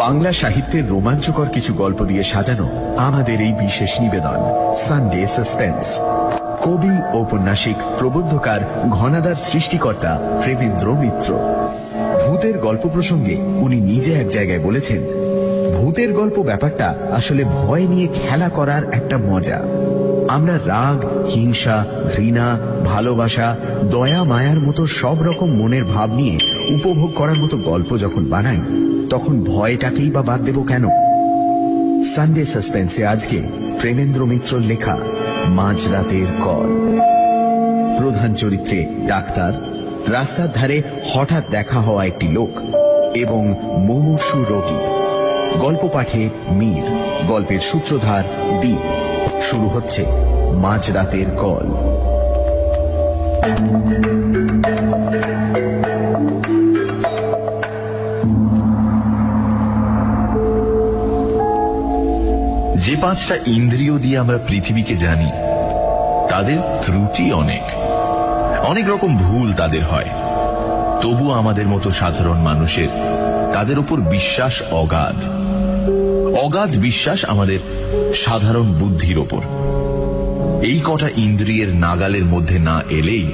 বাংলা সাহিত্যের রোমাঞ্চকর কিছু গল্প দিয়ে সাজানো আমাদের এই বিশেষ নিবেদন সানডে সাসপেন্স। কবি ঔপন্যাসিক প্রবন্ধকার ঘনাদার সৃষ্টিকর্তা প্রেমেন্দ্র মিত্র। ভূতের গল্প প্রসঙ্গে উনি নিজে এক জায়গায় বলেছেন, ভূতের গল্প ব্যাপারটা আসলে ভয় নিয়ে খেলা করার একটা মজা। আমরা রাগ, হিংসা, ঘৃণা, ভালোবাসা, দয়া, মায়ার মতো সব রকম মনের ভাব নিয়ে উপভোগ করার মতো গল্প যখন বানাই, তখন ভয়টাকেই বা বাদ দেব কেন? সানডে সাসপেন্সে আজকে প্রেমেন্দ্র মিত্রর লেখা মাঝরাতের কল। প্রধান চরিত্রে ডাক্তার, রাস্তার ধারে হঠাৎ দেখা হওয়া একটি লোক এবং মুমূর্ষু রোগী। গল্প পাঠে মীর, গল্পের সূত্রধার দীপ। শুরু হচ্ছে মাঝরাতের কল। যে 5টা ইন্দ্রিয় দিয়ে আমরা পৃথিবীকে জানি, তাদের ত্রুটি অনেক রকম ভুল তাদের হয়। তবু আমাদের মতো সাধারণ মানুষের তাদের উপর বিশ্বাস অগাধ বিশ্বাস আমাদের সাধারণ বুদ্ধির ওপর। এই কটা ইন্দ্রিয়ের নাগালের মধ্যে না এলেই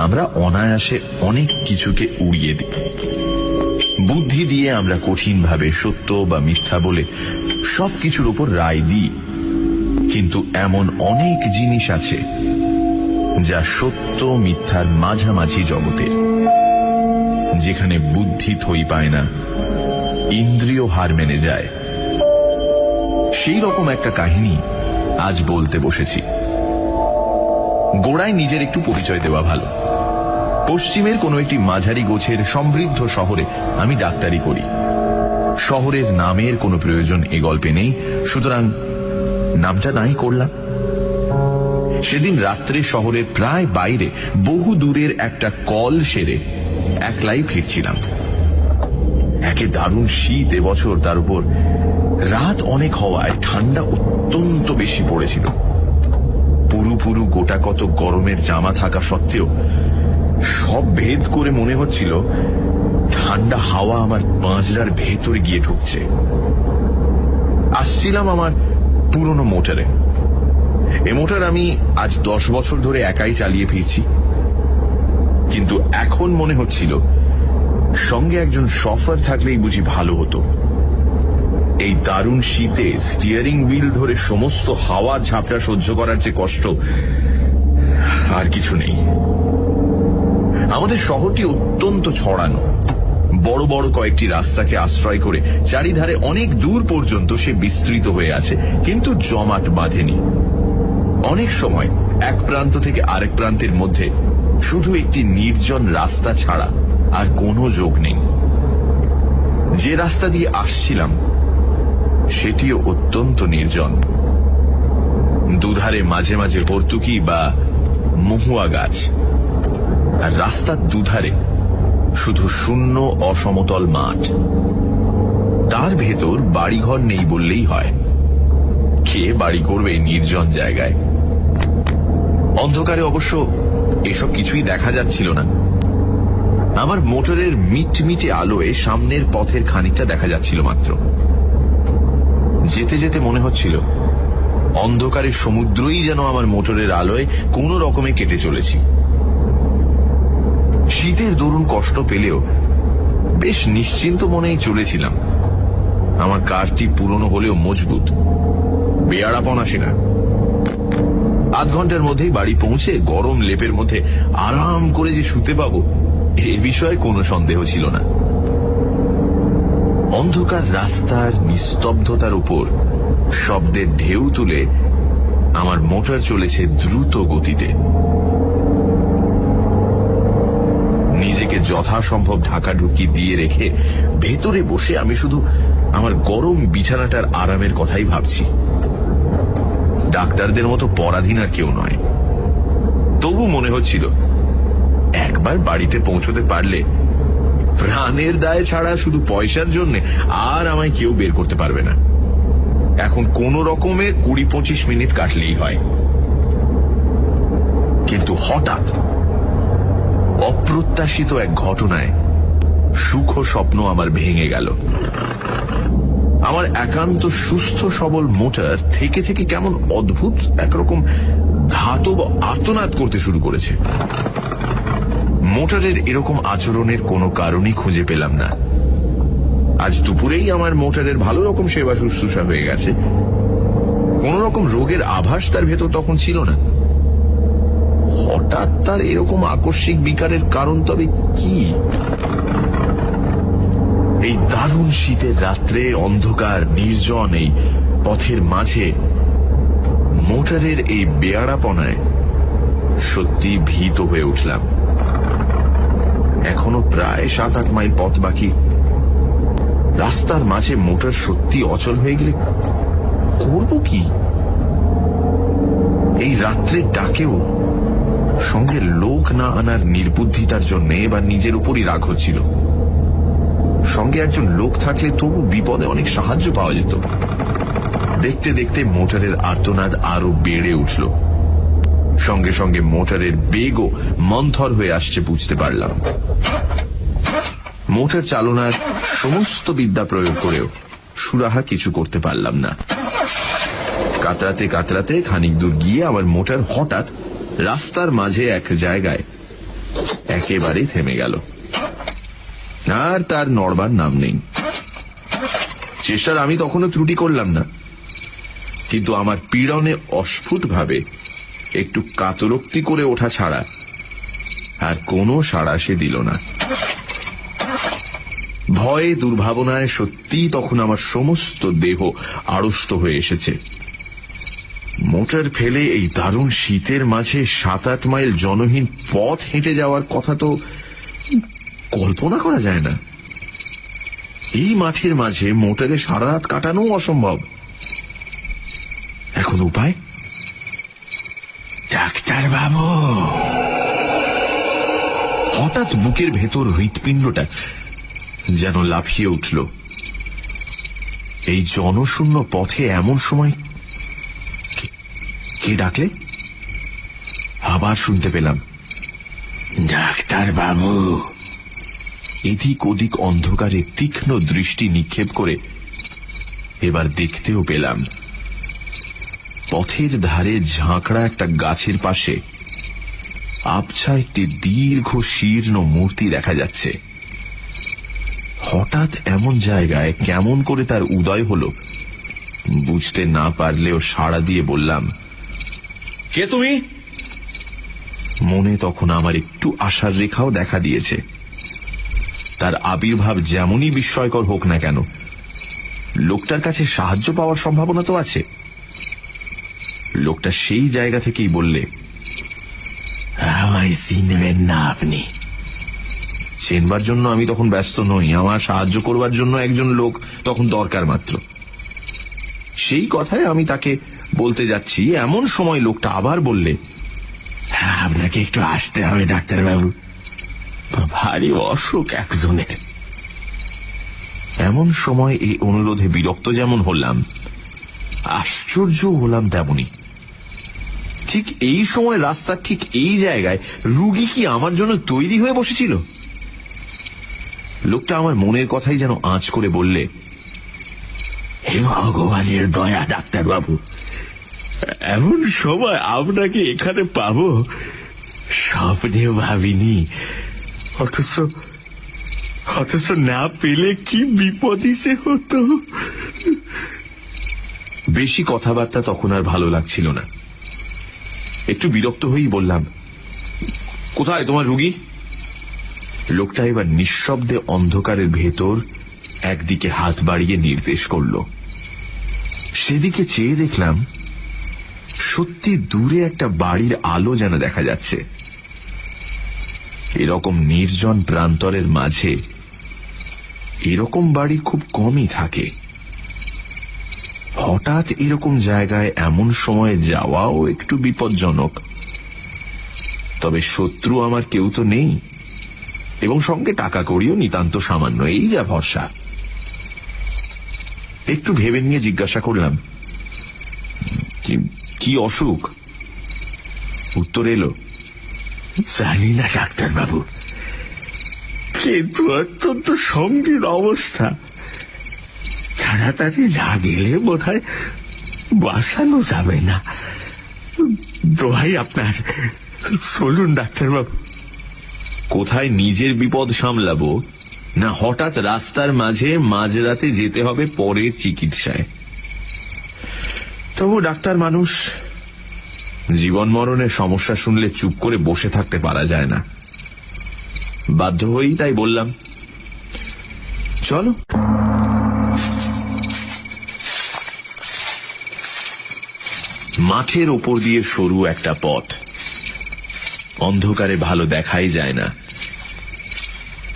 আমরা অনায়াসে অনেক কিছুকে উড়িয়ে দিই। বুদ্ধি দিয়ে আমরা কঠিনভাবে সত্য বা মিথ্যা বলে সবকিছুর উপর রায় দিই, কিন্তু এমন অনেক জিনিস আছে যা সত্য মিথ্যার মাঝামাঝি জগতের, যেখানে বুদ্ধি থই পায় না, ইন্দ্রিয় হার মেনে যায়। সেই রকম একটা কাহিনী আজ বলতে বসেছি। গোড়ায় নিজের একটু পরিচয় দেওয়া ভালো। পশ্চিমের কোনো একটি মাঝারি গোছের সমৃদ্ধ শহরে আমি ডাক্তারি করি। শহরের নামের কোনো প্রয়োজন এ গল্পে নেই, সুতরাং নামটা নাই করলাম। সেদিন রাত্রে শহরের প্রায় বাইরে বহু দূরের একটা কল সেরে একলাই ফিরছিলাম। একে দারুণ শীত এবছর, তার উপর রাত অনেক হওয়ায় ঠান্ডা অত্যন্ত বেশি পড়েছিল। পুরু গোটা কত গরমের জামা থাকা সত্ত্বেও সব ভেদ করে মনে হচ্ছিল ঠান্ডা হাওয়া আমার পাঁজরার ভেতরে গিয়ে ঢুকছে। আসছিলাম আমার পুরনো মোটরে। এ মোটর আমি আজ 10 বছর ধরে একাই চালিয়ে ফিরছি, কিন্তু এখন মনে হচ্ছিল সঙ্গে একজন শফার থাকলেই বুঝি ভালো হতো। এই দারুণ শীতে স্টিয়ারিং হুইল ধরে সমস্ত হাওয়ার ঝাপটা সহ্য করার যে কষ্ট আর কিছু নেই। আমাদের শহরটি অত্যন্ত ছড়ানো। বড় বড় কয়েকটি রাস্তাকে আশ্রয় করে চারিধারে অনেক দূর পর্যন্ত সে বিস্তৃত হয়ে আছে, কিন্তু জমাট বাঁধেনি। অনেক সময় এক প্রান্ত থেকে আরেক প্রান্তের মধ্যে শুধু একটি নির্জন রাস্তা ছাড়া আর কোনো যোগ নেই। যে রাস্তা দিয়ে আসছিলাম সেটিও অত্যন্ত নির্জন। দুধারে মাঝে মাঝে হর্তুকি বা মহুয়া গাছ, আর রাস্তার দুধারে শুধু শূন্য অসমতল মাঠ। তার ভেতর বাড়িঘর নেই বললেই হয়। কে বাড়ি করবে নির্জন জায়গায়? অন্ধকারে অবশ্য এসব কিছুই দেখা যাচ্ছিল না। আমার মোটরের মিটমিটে আলোয় সামনের পথের খানিকটা দেখা যাচ্ছিল মাত্র। যেতে যেতে মনে হচ্ছিল অন্ধকারের সমুদ্রই যেন আমার মোটরের আলোয় কোনো রকমে কেটে চলেছি। শীতের দরুন কষ্ট পেলেও বেশ নিশ্চিন্ত মনেই চলেছিলাম। আমার কারটি পুরনো হলেও মজবুত, বেয়ারাপন আসে না। আধ ঘন্টার মধ্যেই বাড়ি পৌঁছে গরম লেপের মধ্যে আরাম করে যে শুতে পাবো এ বিষয়ে কোনো সন্দেহ ছিল না। অন্ধকার রাস্তার নিস্তব্ধতার উপর শব্দের ঢেউ তুলে আমার মোটর চলেছে দ্রুত গতিতে। নিজেকে যথাসম্ভব ঢাকাঢুকি দিয়ে রেখে ভেতরে বসে আমি শুধু আমার গরম বিছানাটার আরামের কথাই ভাবছি। ডাক্তারদের মতো পরাধীন আর কেউ নয়। তবু মনে হচ্ছিল একবার বাড়িতে পৌঁছতে পারলে প্রাণের দায় ছাড়া শুধু পয়সার জন্য আর আমায় কেউ বের করতে পারবে না। এখন কোন রকমে 20-25 মিনিট কাটলেই হয়। কিন্তু হঠাৎ অপ্রত্যাশিত এক ঘটনায় সুখ স্বপ্ন আমার ভেঙে গেল। আমার একান্ত সুস্থ সবল মোটর থেকে থেকে কেমন অদ্ভুত একরকম ধাতব আর্তনাদ করতে শুরু করেছে। মোটরের এরকম আচরণের কোনো কারণই খুঁজে পেলাম না। আজ দুপুরেই আমার মোটরের ভালো রকম সেবা শুশ্রূষা হয়ে গেছে। কোন রকম রোগের আভাস তার ভেতর তখন ছিল না। হঠাৎ তার এরকম আকস্মিক বিকারের কারণ তবে কি? এই দারুণ শীতের রাত্রে অন্ধকার নির্জন এই পথের মাঝে মোটরের এই বেয়াড়াপনায় সত্যি ভীত হয়ে উঠলাম। এখনো প্রায় 7-8 মাইল পথ বাকি। রাস্তার মাঝে মোটর সত্যি অচল হয়ে গেলে করব কি? এই রাত্রের ডাকেও সঙ্গে লোক না আনার নির্বুদ্ধিতার জন্য এবার নিজের উপরই রাগ হচ্ছিল। সঙ্গে একজন লোক থাকলে তবু বিপদে অনেক সাহায্য পাওয়া যেত। দেখতে দেখতে মোটরের আর্তনাদ আরো বেড়ে উঠল। সঙ্গে সঙ্গে মোটরের বেগও মন্থর হয়ে আসছে বুঝতে পারলাম। মোটর চালনার সমস্ত বিদ্যা প্রয়োগ করেও সুরাহা কিছু করতে পারলাম না। কাতরাতে কাতরাতে খানিক দূর গিয়ে আমার মোটর হঠাৎ রাস্তার মাঝে এক জায়গায় একেবারে থেমে গেল, আর তার নড়বার নাম নেই। চেষ্টার আমি তখনও ত্রুটি করলাম না, কিন্তু আমার পীড়নে অস্ফুটভাবে একটু কাতরোক্তি করে ওঠা ছাড়া আর কোনো সাড়া সে দিল না। ভয়ে দুর্ভাবনায় সত্যিই তখন আমার সমস্ত দেহ আড়ষ্ট হয়ে এসেছে। মোটর ফেলে এই দারুণ শীতের মাঝে 7-8 মাইল জনহীন পথ হেঁটে যাওয়ার কথা তো কল্পনা করা যায় না। এই মাঠের মাঝে মোটরে সারা রাত কাটানো অসম্ভব। এখন উপায়? ডাক্তার বাবু! হঠাৎ বুকের ভেতর হৃৎপিণ্ডটা যেন লাফিয়ে উঠল। এই জনশূন্য পথে এমন সময় কে ডাকলে? আবার শুনতে পেলাম, ডাক্তার বাবু! এদিক ওদিক অন্ধকারে তীক্ষ্ণ দৃষ্টি নিক্ষেপ করে এবার দেখতেও পেলাম পথের ধারে ঝাঁকড়া একটা গাছের পাশে আবছা একটি দীর্ঘ শীর্ণ মূর্তি দেখা যাচ্ছে। হঠাৎ এমন জায়গায় কেমন করে তার উদয় হলো বুঝতে না পারলেও সাড়া দিয়ে বললাম, কে তুমি? মনে তখন আমার একটু আশার রেখাও দেখা দিয়েছে। তার আবির্ভাব যেমনই বিস্ময়কর হোক না কেন, লোকটার কাছে সাহায্য পাওয়ার সম্ভাবনা তো আছে। লোকটা সেই জায়গা থেকেই বললে, আমায় চিনবেন না আপনি? চেনবার জন্য আমি তখন ব্যস্ত নই, আমার সাহায্য করবার জন্য একজন লোক তখন দরকার মাত্র। সেই কথায় আমি তাকে বলতে যাচ্ছি, এমন সময় লোকটা আবার বললে, আপনাকে একটু আসতে হবে ডাক্তারবাবু, ভারী অসুখ একজনের। এমন সময় এই অনুরোধে বিরক্ত যেমন হলাম, আশ্চর্য হলাম তেমনি। ঠিক এই সময় রাস্তার ঠিক এই জায়গায় রুগী কি আমার জন্য তৈরি হয়ে বসেছিল? লোকটা আমার মনের কথাই যেন আঁচ করে বললে, হে ভগবানের দয়া ডাক্তারবাবু, এমন সময় আপনাকে এখানে পাবো স্বপ্নেও ভাবিনি, অথচ না পেলে কি বিপদই সে হতো। বেশি কথাবার্তা তখন আর ভালো লাগছিল না। একটু বিরক্ত হয়েই বললাম, কোথায় তোমার রুগী? লোকটা এবার নিঃশব্দে অন্ধকারের ভেতর একদিকে হাত বাড়িয়ে নির্দেশ করল। সেদিকে চেয়ে দেখলাম সত্যি দূরে একটা বাড়ির আলো যেন দেখা যাচ্ছে। এরকম নির্জন প্রান্তরের মাঝে এরকম বাড়ি খুব কমই থাকে। হঠাৎ এরকম জায়গায় এমন সময়ে যাওয়াও একটু বিপজ্জনক। তবে শত্রু আমার কেউ তো নেই, এবং সঙ্গে টাকা কড়িও নিতান্ত সামান্য, এই যা ভরসা। একটু ভেবে নিয়ে জিজ্ঞাসা করলাম, কি অসুখ? উত্তর এলো, জানি না ডাক্তারবাবু, কিন্তু অত্যন্ত সংকীর্ণ অবস্থা, তাড়াতাড়ি না গেলে বোধহয় বাঁচানো যাবে না। দোহাই আপনার, চলুন ডাক্তারবাবু। কোথায় নিজের বিপদ সামলাবো, না হঠাৎ রাস্তার মাঝে মাঝরাতে যেতে হবে পরের চিকিৎসায়? তবু ডাক্তার মানুষ, জীবন মরণের সমস্যা শুনলে চুপ করে বসে থাকতে পারা যায় না। বাধ্য হয়েই তাই বললাম, চলো। মাঠের ওপর দিয়ে সরু একটা পথ, অন্ধকারে ভালো দেখাই যায় না।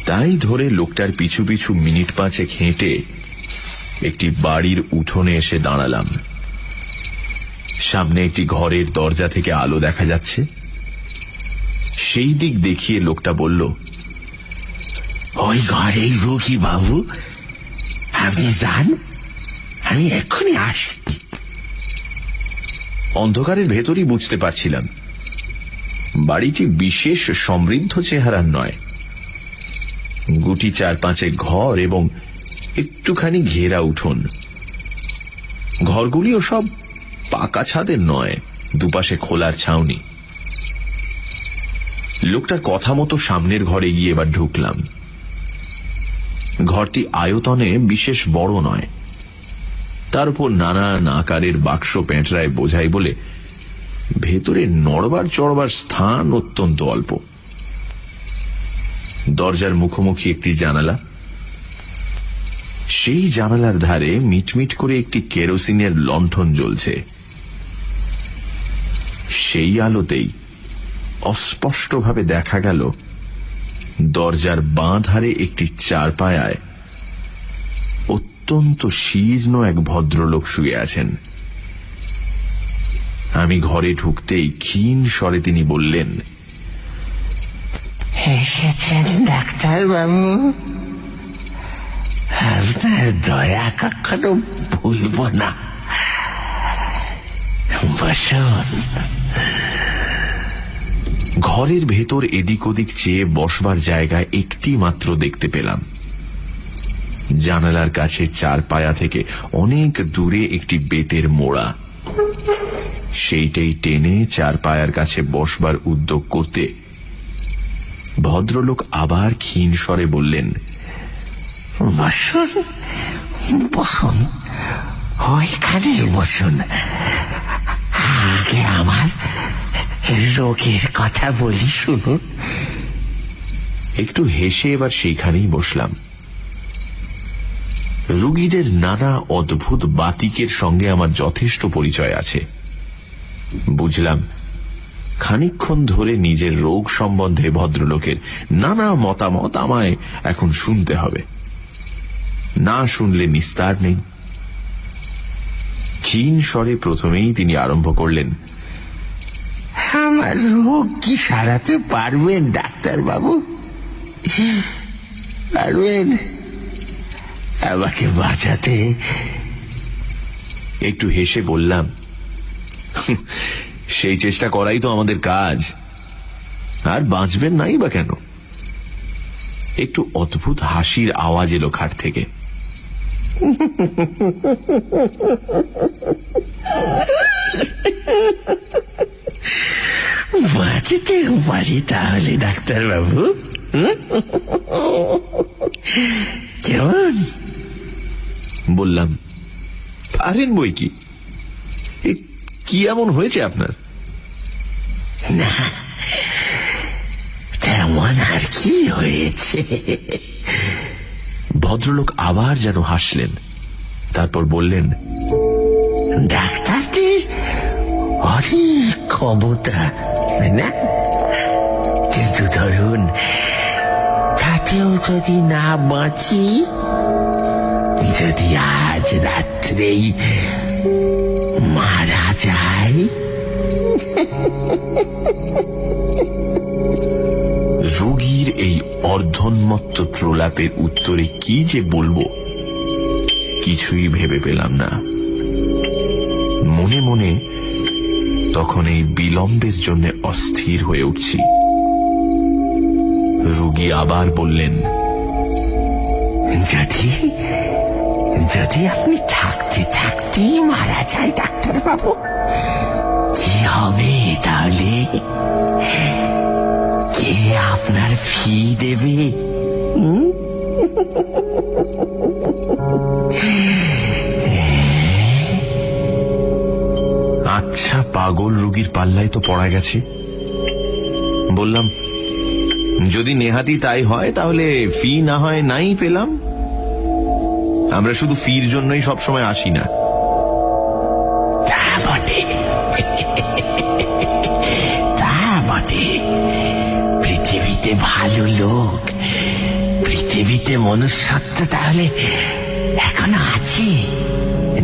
তাই ধরে লোকটার পিছু পিছু মিনিট 5 হেঁটে একটি বাড়ির উঠোনে এসে দাঁড়ালাম। সামনে একটি ঘরের দরজা থেকে আলো দেখা যাচ্ছে। সেই দিক দেখিয়ে লোকটা বলল, ওই ঘরেই রোগী বাবু, আপনি যান, আমি এক্ষুনি আসছি। অন্ধকারের ভেতরই বুঝতে পারছিলাম বাড়িটি বিশেষ সমৃদ্ধ চেহারার নয়। গুটি 4-5 ঘর এবং একটুখানি ঘেরা উঠোন। ঘরগুলিও সব পাকা ছাদের নয়, দুপাশে খোলার ছাউনি। লোকটার কথা মতো সামনের ঘরে গিয়ে এবার ঢুকলাম। ঘরটি আয়তনে বিশেষ বড় নয়, তার উপর নানান আকারের বাক্স পেঁটরায় বোঝাই বলে ভেতরে নড়বার চড়বার স্থান অত্যন্ত অল্প। দরজার মুখোমুখি একটি জানালা, সেই জানালার ধারে মিটমিট করে একটি কেরোসিনের লণ্ঠন জ্বলছে। সেই আলোতেই অস্পষ্টভাবে দেখা গেল দরজার বাঁ ধারে একটি চারপায়ায় অত্যন্ত শীর্ণ এক ভদ্রলোক শুয়ে আছেন। আমি ঘরে ঢুকতেই ক্ষীণ স্বরে তিনি বললেন, এসেছেন ডাক্তারবাবু, আপনার দয়া কখনো ভুলব না, বসুন। ঘরের ভেতর এদিক ওদিক চেয়ে বসবার জায়গায় একটি মাত্র দেখতে পেলাম। জানালার কাছে চারপায়া থেকে অনেক দূরে একটি বেতের মোড়া। সেইটাই টেনে চারপায়ার কাছে বসবার উদ্যোগ করতে ভদ্রলোক আবার ক্ষীণ স্বরে বললেন, বসুন বসুন, ওইখানে বসুন। আগে আমার রোগের কথা বলি, শুনুন। একটু হেসে এবার সেইখানেই বসলাম। রোগীদের নানা অদ্ভুত বাতিকের সঙ্গে আমার যথেষ্ট পরিচয় আছে। বুঝলাম খানিকক্ষণ ধরে নিজের রোগ সম্বন্ধে ভদ্রলোকের নানা মতামত আমায় এখন শুনতে হবে, না শুনলে নিস্তার নেই। ক্ষীণ স্বরে প্রথমেই তিনি আরম্ভ করলেন, আমার রোগ কি সারাতে পারবেন ডাক্তারবাবু? পারবেন আমাকে বাঁচাতে? একটু হেসে বললাম, সেই চেষ্টা করাই তো আমাদের কাজ, আর বাঁচবেন নাই বা কেন? একটু অদ্ভুত হাসির আওয়াজ এলো খাট থেকে। বাঁচতে পারি তাহলে ডাক্তারবাবু? কেমন? বললাম, পারেন বই কি। কি এমন হয়েছে আপনার? না, তেমন আর কি হয়েছে। ভদ্রলোক আবার যেন হাসলেন, তারপর বললেন, ডাক্তারদের অনেক ক্ষমতা না, কিন্তু ধরুন তাতেও যদি না বাঁচি, যদি আজ রাত্রেই মারা যায়। রোগীর এই অর্ধোন্মত্ত প্রলাপের উত্তরে কি যে বলবো কিছুই ভেবে পেলাম না। মনে মনে তখন এই বিলম্বের জন্য অস্থির হয়ে উঠছি। রোগী আবার বললেন, যদি যদি আপনি থাকতে থাকতেই মারা যায় ডাক্তার বাবু, কি হবে তাহলে? কে আপনার ফি দেবে? আচ্ছা, পাগল রোগীর পাল্লায় তো পড়া গেছে। বললাম, যদি নেহাতি তাই হয় তাহলে ফি না হয় নাই পেলাম। আমরা শুধু ফির জন্যই সবসময় আসি না। তা বটে, তা বটে। পৃথিবীতে ভালো লোক, পৃথিবীতে মনুষ্যত্ব তাহলে এখনো আছে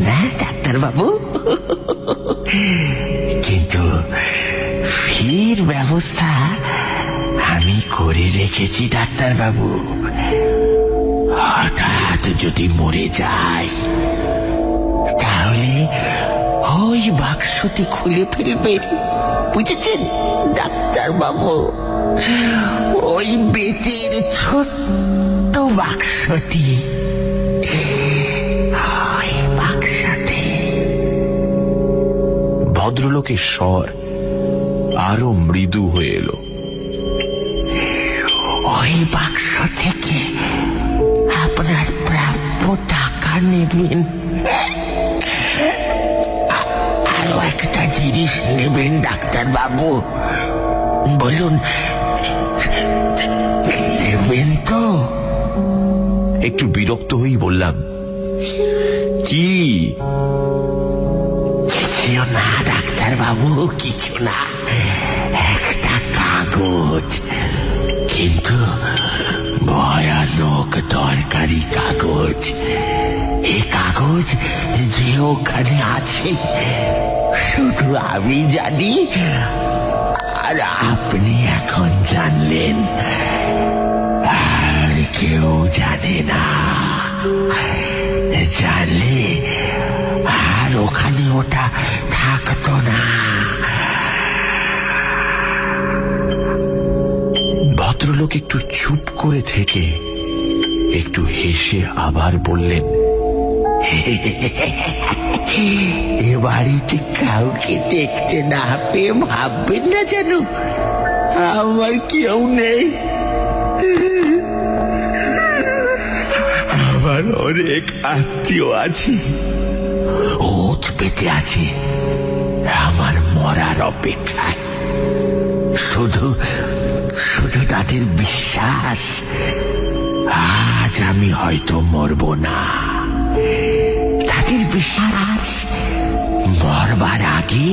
না ডাক্তার বাবু? কিন্তু ফির ব্যবস্থা আমি করে রেখেছি ডাক্তার বাবু। হঠাৎ যদি মরে যাই তাহলে ওই বাক্সটি খুলে ফেলবেন, বুঝেছেন ডাক্তার বাবু? ওই বেতের ছোট্ট বাক্সটি, ওই বাক্সটি। ভদ্রলোকের স্বর আরো মৃদু হয়ে এলো। ওই বাক্স থেকে আপনার প্রাপ্য টাকা নেবেন, আরো একটা জিনিস নেবেন ডাক্তার বাবু। বলুন, নেবেন তো? একটু বিরক্ত হয়েই বললাম, কি? কিছু না ডাক্তার বাবু, কিছু না। একটা কাগজ, কিন্তু ভয়ানক দরকারি কাগজ। এই কাগজ যে ওখানে আছে শুধু আমি জানি, আর আপনি এখন জানলেন, আর কেউ জানে না। জানলে আর ওখানে ওটা থাকতো না। ভদ্রলোক একটু চুপ করে থেকে একটু হেসে আবার বললেন, এ বাড়িতে কাউকে দেখতে না পেয়ে ভাববেন না যেন আমার কেউ নেই। আমার অনেক আত্মীয় আছে, ওত পেতে আছে আমার মরার অপেক্ষায়। শুধু শুধু তাদের বিশ্বাস আজ আমি হয়তো মরব না। তাদের বিশ্বাস মরবার আগে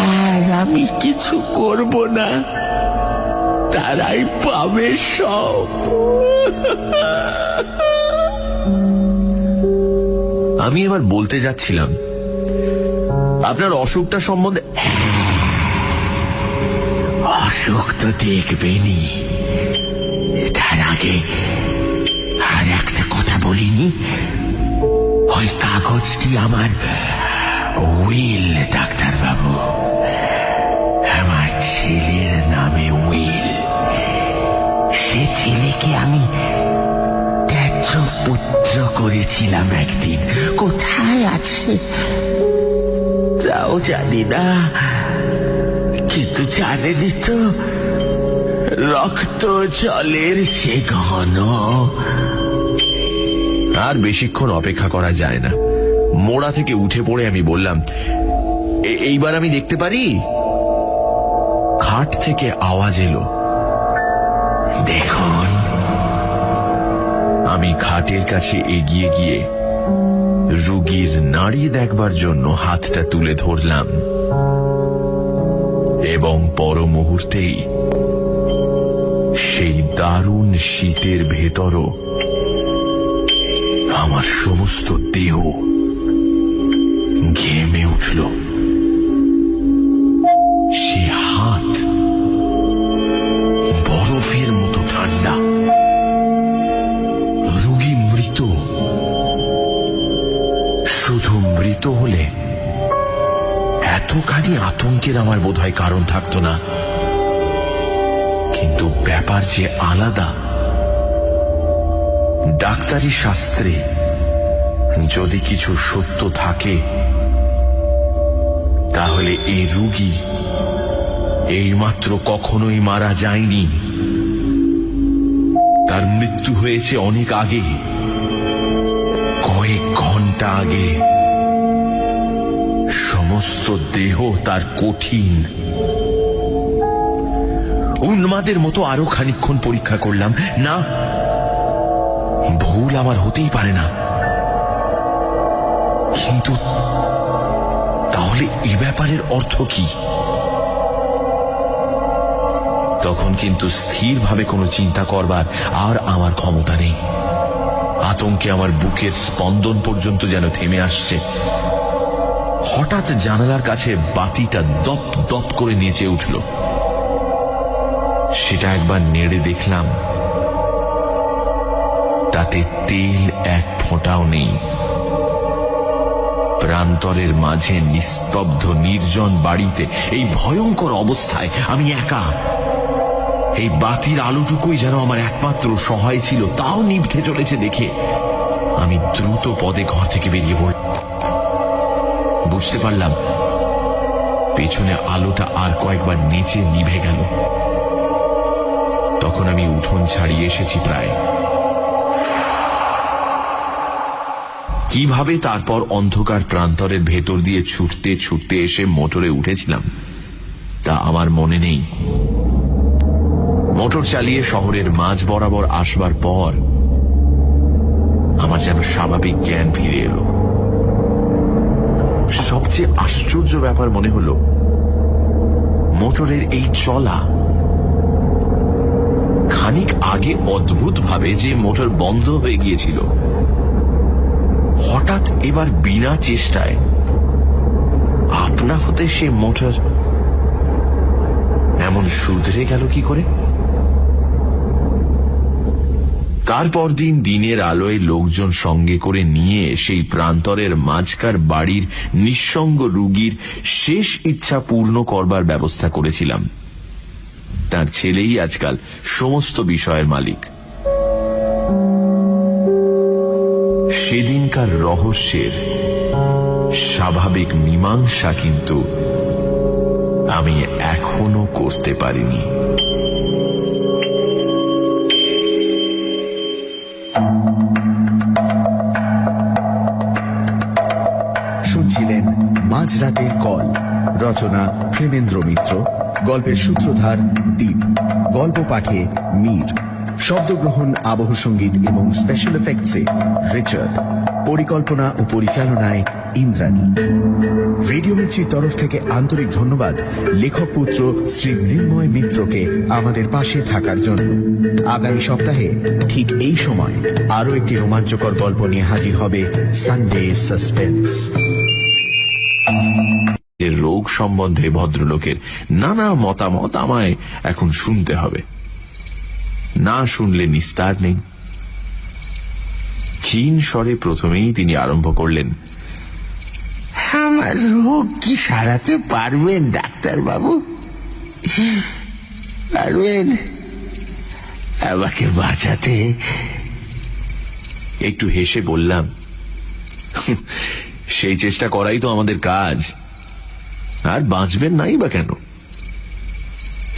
আর আমি কিছু করব না, তারাই পাবে সব। আমি এবার বলতে যাচ্ছিলাম, আপনার অসুখটা সম্বন্ধে। অসুখ তো দেখবেনি, তার আগে আর একটা কথা বলিনি। ওই কাগজটি আমার উইল ডাক্তার বাবু, আমার ছেলের নামে উইল। সে ছেলেকে আমি ত্যায্য পুত্র করেছিলাম একদিন, কোথায় আছে তাও জানি না। কিন্তু জানেনি তো, রক্ত জলের চেয়ে ঘন। আর বেশিক্ষণ অপেক্ষা করা যায় না। মোড়া থেকে উঠে পড়ে আমি বললাম, এইবার আমি দেখতে পারি? খাট থেকে আওয়াজ এলো, দেখুন। আমি খাটের কাছে এগিয়ে গিয়ে রোগীর নাড়ি দেখবার জন্য হাতটা তুলে ধরলাম, এবং পর মুহূর্তেই সেই দারুণ শীতের ভেতরও আমার সমস্ত দেহ ঘেমে উঠল। সে হাত বরফের মতো ঠান্ডা। রোগী মৃত। শুধু মৃত হলে এতখানি আতঙ্কের আমার বোধহয় কারণ থাকতো না, কিন্তু কিন্তু ব্যাপার যে আলাদা। ডাক্তারি শাস্ত্রে যদি কিছু সত্য থাকে, তাহলে এই রোগী এইমাত্র কখনোই মারা যায়নি। তার মৃত্যু হয়েছে অনেক আগে, কয়েক ঘন্টা আগে। সমস্ত দেহ তার কঠিন। উন্মাদের মতো আরো খানিকক্ষণ পরীক্ষা করলাম। না, ভুল আমার হতেই পারে না। কিন্তু তাহলে এ ব্যাপারের অর্থ কি? তখন কিন্তু স্থিরভাবে কোনো চিন্তা করবার আর আমার ক্ষমতা নেই। আতঙ্কে আমার বুকের স্পন্দন পর্যন্ত যেন থেমে আসছে। হঠাৎ জানালার কাছে বাতিটা দপ দপ করে নেচে উঠল। সেটা একবার নেড়ে দেখলাম, তাতে তেল এক ফোঁটাও নেই। প্রান্তরের মাঝে নিস্তব্ধ নির্জন বাড়িতে এই ভয়ঙ্কর অবস্থায় আমি একা। এই বাতির আলোটুকুই যেন আমার একমাত্র সহায় ছিল, তাও নিভতে চলেছে দেখে আমি দ্রুত পদে ঘর থেকে বেরিয়ে পড়লাম। বুঝতে পারলাম পেছনে আলোটা আর কয়েকবার নেচে নিভে গেল। তখন আমি উঠোন ছাড়িয়ে এসেছি প্রায়। কিভাবে তারপর অন্ধকার প্রান্তরের ভেতর দিয়ে ছুটতে ছুটতে এসে মোটরে উঠেছিলাম তা আমার মনে নেই। মোটর চালিয়ে শহরের মাঝ বরাবর আসবার পর আমার যেন স্বাভাবিক জ্ঞান ফিরে এলো। সবচেয়ে আশ্চর্য ব্যাপার মনে হলো, মোটরের এই চলা, খানিক আগে অদ্ভুতভাবে যে মোটর বন্ধ হয়ে গিয়েছিল, হঠাৎ এবার বিনা চেষ্টায় আপনা হতে সে মোটর এমন শুধরে গেল কি করে? তারপর দিন দিনের আলোয় লোকজন সঙ্গে করে নিয়ে সেই প্রান্তরের মাঝকার বাড়ির নিঃসঙ্গ রোগীর শেষ ইচ্ছা পূর্ণ করবার ব্যবস্থা করেছিলাম। তার ছেলেই আজকাল সমস্ত বিষয়ের মালিক। সেদিনকার রহস্যের স্বাভাবিক মীমাংসা কিন্তু আমি এখনো করতে পারিনি। শুনছিলেন মাঝরাতের কল। রচনা প্রেমেন্দ্র মিত্র। গল্পের সূত্রধার দীপ। গল্প পাঠে মীর। শব্দগ্রহণ, আবহ সঙ্গীত এবং স্পেশাল এফেক্টসে রিচার্ড। পরিকল্পনা ও পরিচালনায় ইন্দ্রাণী। রেডিও মির্চির তরফ থেকে আন্তরিক ধন্যবাদ লেখক পুত্র শ্রী মৃন্ময় মিত্রকে আমাদের পাশে থাকার জন্য। আগামী সপ্তাহে ঠিক এই সময় আরো একটি রোমাঞ্চকর গল্প নিয়ে হাজির হবে সানডে সাসপেন্স। রোগ সম্বন্ধে ভদ্রলোকের নানা মতামত আমায় এখন শুনতে হবে। না শুনলে নিস্তার নেই। ক্ষীণ স্বরে প্রথমেই তিনি আরম্ভ করলেন, আমার রোগ কি সারাতে পারবেন ডাক্তারবাবু? পারবেন আমাকে বাঁচাতে? একটু হেসে বললাম, সেই চেষ্টা করাই তো আমাদের কাজ। আর বাঁচবেন নাই বা কেন?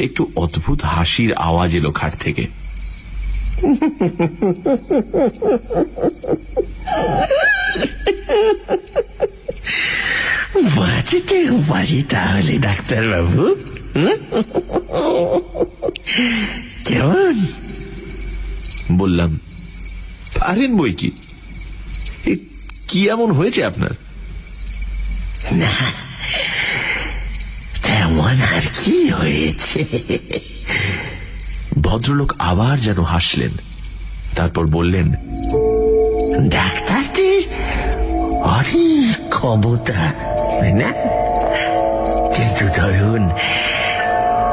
একটু অদ্ভুত হাসির আওয়াজ এলো খাট থেকে। বাঁচতে পারি তাহলে ডাক্তারবাবু? কেমন? বললাম, পারেন বই কি। কি এমন হয়েছে আপনার? না, তেমন আর কি হয়েছে। ভদ্রলোক আবার যেন হাসলেন, তারপর বললেন, ডাক্তারদের অনেক ক্ষমতা, না? কিন্তু ধরুন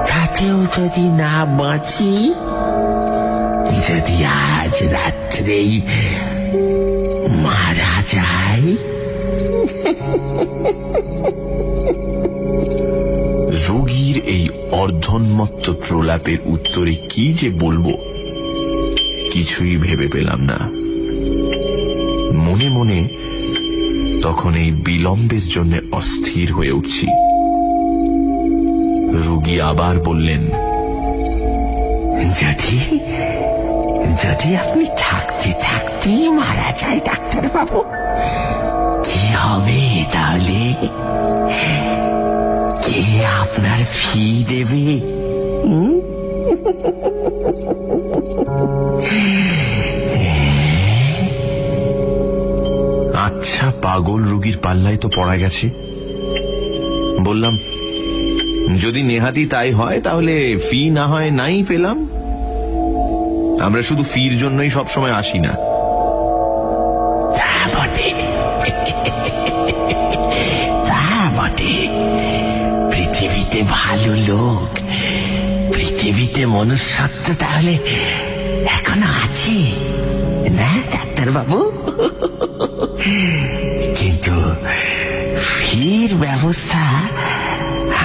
তাতেও যদি না বাঁচি, যদি আজ রাত্রেই মারা যায়। রোগীর এই অর্ধন্মত্ত প্রলাপের উত্তরে কি যে বলবো কিছুই ভেবে পেলাম না। মনে মনে তখন এই বিলম্বের জন্য অস্থির হয়ে উঠছি। রোগী আবার বললেন, যদি যদি আপনি থাকতে থাকতেই মারা যায় ডাক্তারবাবু, কি হবে তাহলে? কে আপনার ফি দেবে? আচ্ছা, পাগল রোগীর পাল্লায় তো পড়া গেছে। বললাম, যদি নেহাতি তাই হয় তাহলে ফি না হয় নাই পেলাম। আমরা শুধু ফির জন্যই সবসময় আসি না। তা বটে, তা বটে। পৃথিবীতে ভালো লোক, পৃথিবীতে মনুষ্যত্ব তাহলে এখনো আছে না ডাক্তারবাবু? কিন্তু ফির ব্যবস্থা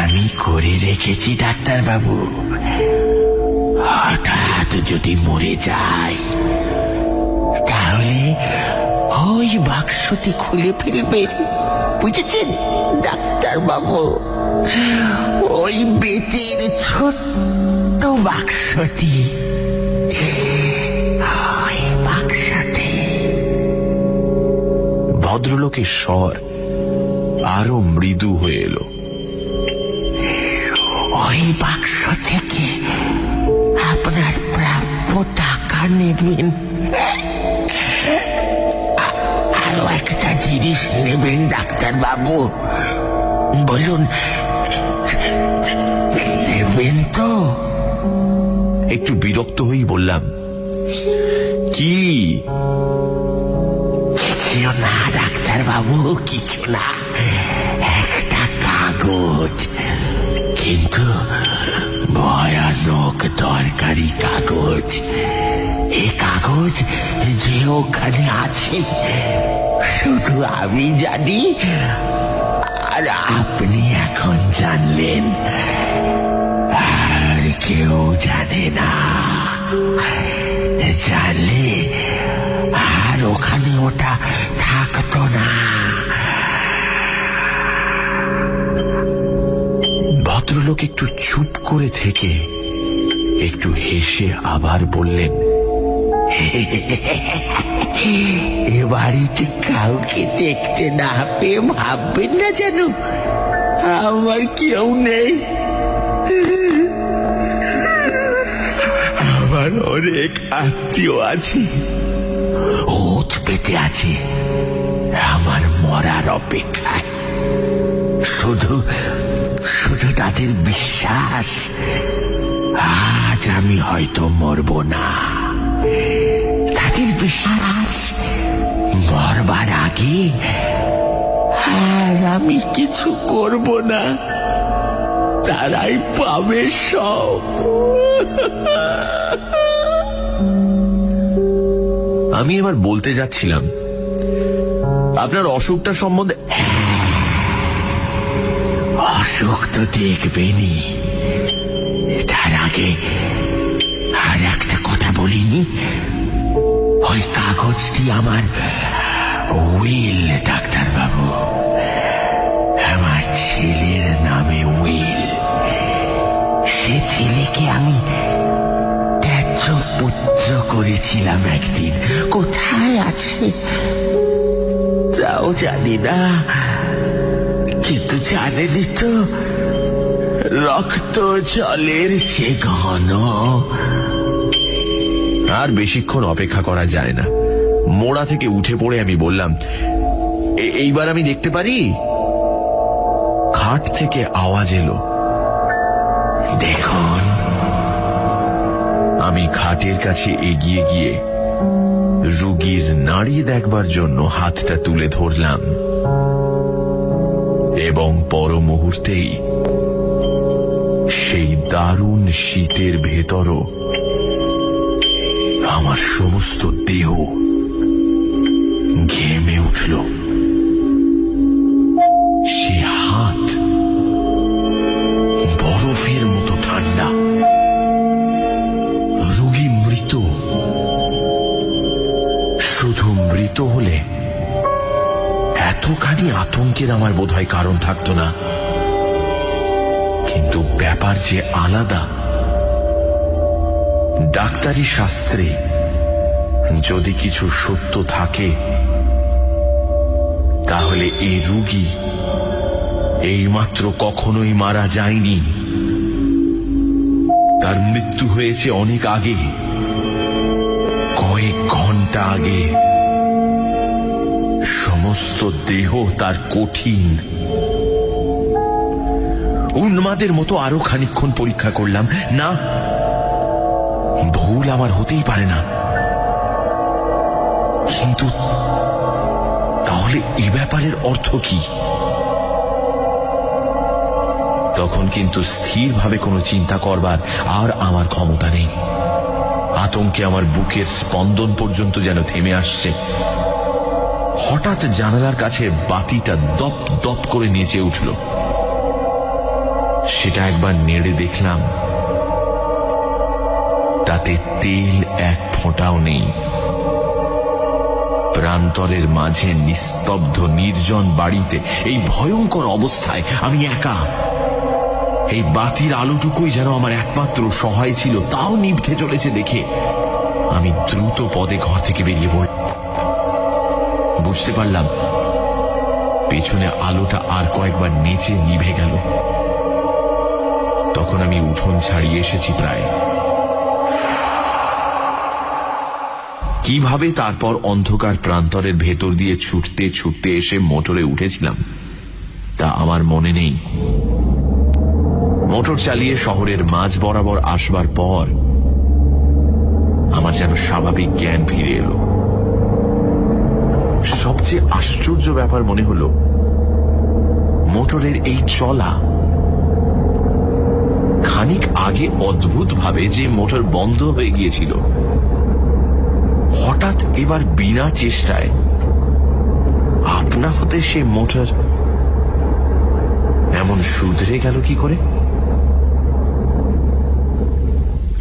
আমি করে রেখেছি ডাক্তারবাবু। হঠাৎ যদি মরে যাই তাহলে ওই বাক্সটি খুলে ফেলবেন, বুঝেছেন ডাক্তারবাবু? ওই বেতের ছোট্ট বাক্সটি, ওই বাক্সটি। ভদ্রলোকের স্বর আরো মৃদু হয়ে এলো। ওই বাক্স থেকে আপনার প্রাপ্য টাকা নেবেন, আরো একটা জিনিস নেবেন ডাক্তারবাবু। বলুন, নেবেন তো? একটু বিরক্ত হয়েই বললাম, কি? কিছু না ডাক্তারবাবু, কিছু না। একটা কাগজ, কিন্তু ভয়ানক দরকারি কাগজ। এই কাগজ যে ওখানে আছে শুধু আমি জানি, আর আপনি এখন জানলেন, আর কেউ জানে না। জানলে আর ওখানে ওটা থাকতো না। ভদ্রলোক একটু চুপ করে থেকে একটু হেসে আবার বললেন, এ বাড়িতে কাউকে দেখতে না পেয়ে ভাববেন না যেন আমার কেউ নেই। আমার অনেক আত্মীয় আছে, ওত পেতে আছে আমার মরার অপেক্ষায়। শুধু শুধু তাদের বিশ্বাস আজ আমি হয়তো মরব না। তাদের বিশ্বাস মরবার আগে আর আমি কিছু করব না, তারাই পাবে সব। আমি এবার বলতে যাচ্ছিলাম, আপনার অসুখটা সম্বন্ধে। অসুখ তো দেখবেনি, তার আগে আর একটা কথা বলিনি। ওই কাগজটি আমার উইল ডাক্তারবাবু, আমার ছেলের নামে উইল। সে ছেলেকে আমি ত্যায্য পুত্র করেছিলাম একদিন, কোথায় আছে তাও জানি না। কিন্তু জানেনি তো, রক্ত জলের চেয়ে ঘন। আর বেশিক্ষণ অপেক্ষা করা যায় না। মোড়া থেকে উঠে পড়ে আমি বললাম, এইবার আমি দেখতে পারি? খাট থেকে আওয়াজ এলো, দেখুন। আমি খাটের কাছে এগিয়ে গিয়ে রোগীর নাড়ি দেখবার জন্য হাতটা তুলে ধরলাম, এবং পর মুহূর্তেই সেই দারুণ শীতের ভেতরও আমার সমস্ত দেহ ঘেমে উঠল। সে হাত বরফের মতো শুধু মৃত হলে এতখানি আতঙ্কের আমার বোধহয় কারণ থাকতো না, কিন্তু ব্যাপার যে আলাদা। ডাক্তারি শাস্ত্রে যদি কিছু সত্য থাকে, তাহলে এই রোগী এইমাত্র কখনোই মারা যায়নি। তার মৃত্যু হয়েছে অনেক আগে, কয়েক ঘন্টা আগে। সমস্ত দেহ তার কঠিন। উন্মাদের মতো আরো খানিকক্ষণ পরীক্ষা করলাম। না, ভুল আমার হতেই পারে না। কিন্তু তাহলে এ ব্যাপারের অর্থ কি? তখন কিন্তু স্থিরভাবে কোনো চিন্তা করবার আর আমার ক্ষমতা নেই। আতঙ্কে আমার বুকের স্পন্দন পর্যন্ত যেন থেমে আসছে। হঠাৎ জানালার কাছে বাতিটা দপ দপ করে নেচে উঠল। সেটা একবার নেড়ে দেখলাম, তাতে তেল এক ফোঁটাও নেই। প্রান্তরের মাঝে নিস্তব্ধ নির্জন বাড়িতে এই ভয়ঙ্কর অবস্থায় আমি একা। এই বাতির আলোটুকুই যেন আমার একমাত্র সহায় ছিল, তাও নিভতে চলেছে দেখে আমি দ্রুত পদে ঘর থেকে বেরিয়ে পড়লাম। বুঝতে পারলাম পেছনে আলোটা আর কয়েকবার নেচে নিভে গেল। তখন আমি উঠোন ছাড়িয়ে এসেছি প্রায়। কিভাবে তারপর অন্ধকার প্রান্তরের ভেতর দিয়ে ছুটতে ছুটতে এসে মোটরে উঠেছিলাম তা আমার মনে নেই। মোটর চালিয়ে শহরের মাঝ বরাবর আসবার পর আমার যেন স্বাভাবিক জ্ঞান ফিরে এলো। সবচেয়ে আশ্চর্য ব্যাপার মনে হলো মোটরের এই চলা। খানিক আগে অদ্ভুতভাবে যে মোটর বন্ধ হয়ে গিয়েছিল, হঠাৎ এবার বিনা চেষ্টায় আপনা হতে সে মোটর এমন শুধরে গেল কি করে?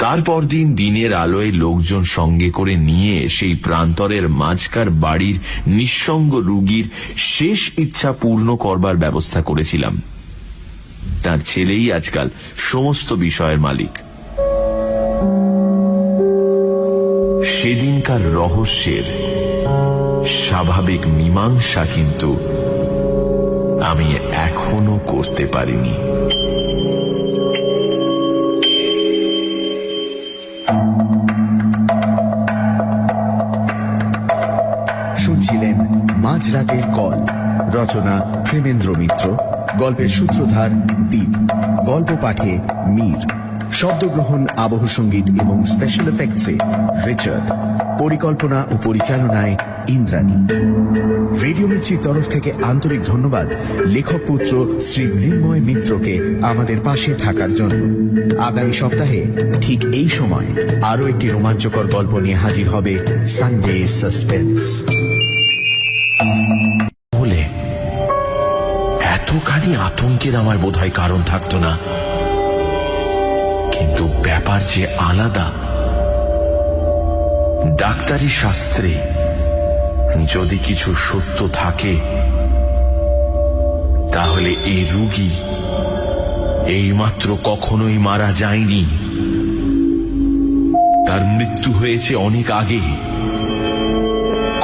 তারপর দিন দিনের আলোয় লোকজন সঙ্গে করে নিয়ে সেই প্রান্তরের মাঝকার বাড়ির নিঃসঙ্গ রোগীর শেষ ইচ্ছা পূর্ণ করবার ব্যবস্থা করেছিলাম। তার ছেলেই আজকাল সমস্ত বিষয়ের মালিক। সেদিনকার রহস্যের স্বাভাবিক মীমাংসা কিন্তু আমি এখনো করতে পারিনি। শুনছিলেন মাঝরাতের কল। রচনা প্রেমেন্দ্র মিত্র। গল্পের সূত্রধার দীপ। গল্প পাঠে মীর। শব্দগ্রহণ, আবহ সঙ্গীত এবং স্পেশাল এফেক্টসে রিচার্ড। পরিকল্পনা ও পরিচালনায় ইন্দ্রাণী। রেডিও মির্চির তরফ থেকে আন্তরিক ধন্যবাদ লেখক পুত্র শ্রী মৃন্ময় মিত্রকে আমাদের পাশে থাকার জন্য। আগামী সপ্তাহে ঠিক এই সময় আরো একটি রোমাঞ্চকর গল্প নিয়ে হাজির হবে সানডে সাসপেন্স। বলে এতখানি আতঙ্কের আমার বোধহয় কারণ থাকতো না, কিন্তু ব্যাপার যে আলাদা। ডাক্তারি শাস্ত্রে যদি কিছু সত্য থাকে, তাহলে এই রোগী এইমাত্র কখনোই মারা যায়নি। তার মৃত্যু হয়েছে অনেক আগে,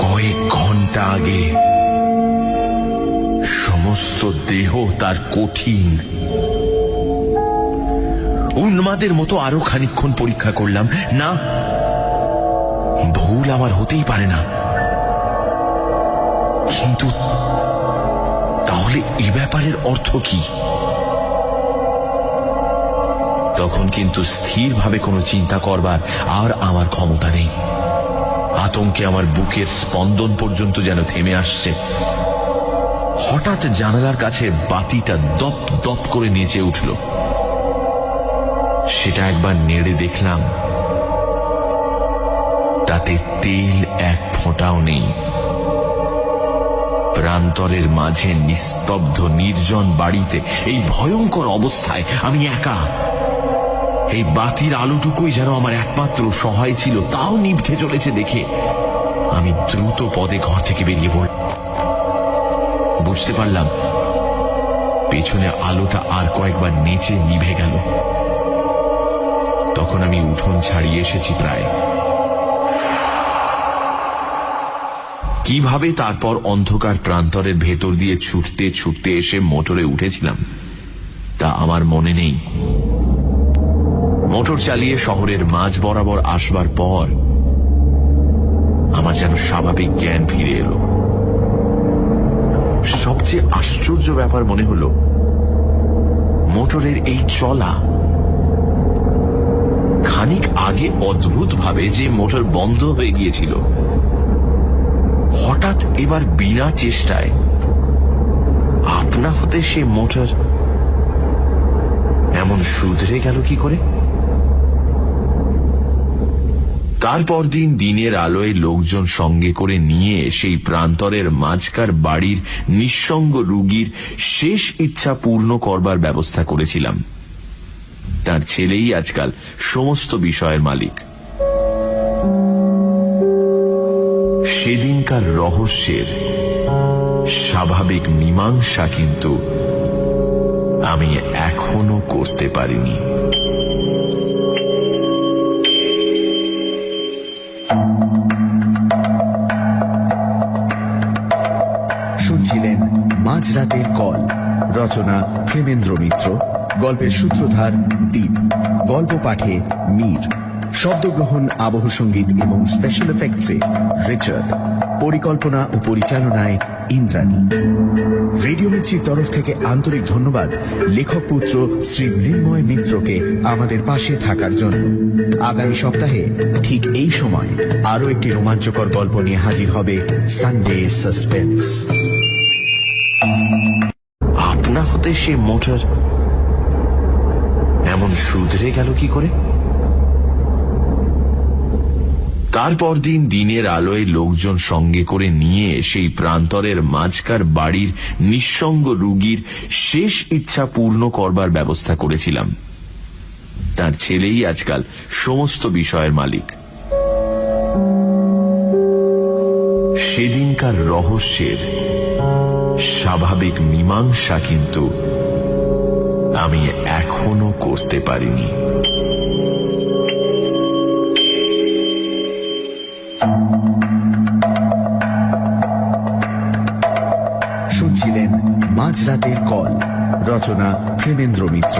কয়েক ঘন্টা আগে। সমস্ত দেহ তার কঠিন। উন্মাদের মতো আরো খানিকক্ষণ পরীক্ষা করলাম। না, ভুল আমার হতেই পারে না। কিন্তু তাহলে এ ব্যাপারের অর্থ কি? তখন কিন্তু স্থিরভাবে কোনো চিন্তা করবার আর আমার ক্ষমতা নেই। আতঙ্কে আমার বুকের স্পন্দন পর্যন্ত যেন থেমে আসছে। হঠাৎ জানালার কাছে বাতিটা দপ দপ করে নেচে উঠল। সেটা একবার নেড়ে দেখলাম, তাতে তেল এক ফোঁটাও নেই। প্রান্তরের মাঝে নিস্তব্ধ নির্জন বাড়িতে এই ভয়ঙ্কর অবস্থায় আমি একা। এই বাতির আলোটুকুই যেন আমার একমাত্র সহায় ছিল, তাও নিভতে চলেছে দেখে আমি দ্রুত পদে ঘর থেকে বেরিয়ে পড়ল। বুঝতে পারলাম পেছনে আলোটা আর কয়েকবার নেচে নিভে গেল। তখন আমি উঠোন ছাড়িয়ে এসেছি প্রায়। কিভাবে তারপর অন্ধকার প্রান্তরের ভেতর দিয়ে ছুটতে ছুটতে এসে মোটরে উঠেছিলাম তা আমার মনে নেই। মোটর চালিয়ে শহরের মাঝ বরাবর আসবার পর আমার যেন স্বাভাবিক জ্ঞান ফিরে এলো। সবচেয়ে আশ্চর্য ব্যাপার মনে হলো মোটরের এই চলা। খানিক আগে অদ্ভুতভাবে যে মোটর বন্ধ হয়ে গিয়েছিল, হঠাৎ এবার বিনা চেষ্টায় আপনা হতে সে মোটর এমন শুধরে গেল কি করে? তারপর দিন দিনের আলোয় লোকজন সঙ্গে করে নিয়ে সেই প্রান্তরের মাঝকার বাড়ির নিঃসঙ্গ রুগীর শেষ ইচ্ছা পূর্ণ করবার ব্যবস্থা করেছিলাম। তার ছেলেই আজকাল সমস্ত বিষয়ের মালিক। সেদিনকার রহস্যের স্বাভাবিক মীমাংসা কিন্তু আমি এখনো করতে পারিনি। শুনছিলেন মাঝরাতের কল, রচনা প্রেমেন্দ্র মিত্র, গল্পের সূত্রধার দীপ, গল্প পাঠে মীর, শব্দগ্রহণ, আবহ সঙ্গীত এবং স্পেশাল এফেক্টসে রিচার্ড, পরিকল্পনা ও পরিচালনায় ইন্দ্রাণী। রেডিও মির্চির তরফ থেকে আন্তরিক ধন্যবাদ লেখক পুত্র শ্রী মৃন্ময় মিত্রকে আমাদের পাশে থাকার জন্য। আগামী সপ্তাহে ঠিক এই সময় আরো একটি রোমাঞ্চকর গল্প নিয়ে হাজির হবে সানডে সাসপেন্স। আপনা হতে সে মোটর এমন শুধরে গেল কি করে? তারপর দিন দিনের আলোয় লোকজন সঙ্গে করে নিয়ে সেই প্রান্তরের মাঝকার বাড়ির নিঃসঙ্গ রুগীর শেষ ইচ্ছা পূর্ণ করবার ব্যবস্থা করেছিলাম। তার ছেলেই আজকাল সমস্ত বিষয়ের মালিক। সেদিনকার রহস্যের স্বাভাবিক মীমাংসা কিন্তু আমি এখনো করতে পারিনি। শুনছিলেন মাঝরাতের কল, রচনা প্রেমেন্দ্র মিত্র,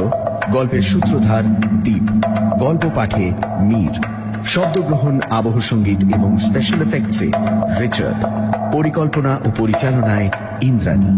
গল্পের সূত্রধার দীপ, গল্প পাঠে মীর, শব্দগ্রহণ, আবহ সঙ্গীত এবং স্পেশাল এফেক্টসে রিচার্ড, পরিকল্পনা ও পরিচালনায় ইন্দ্রাণী।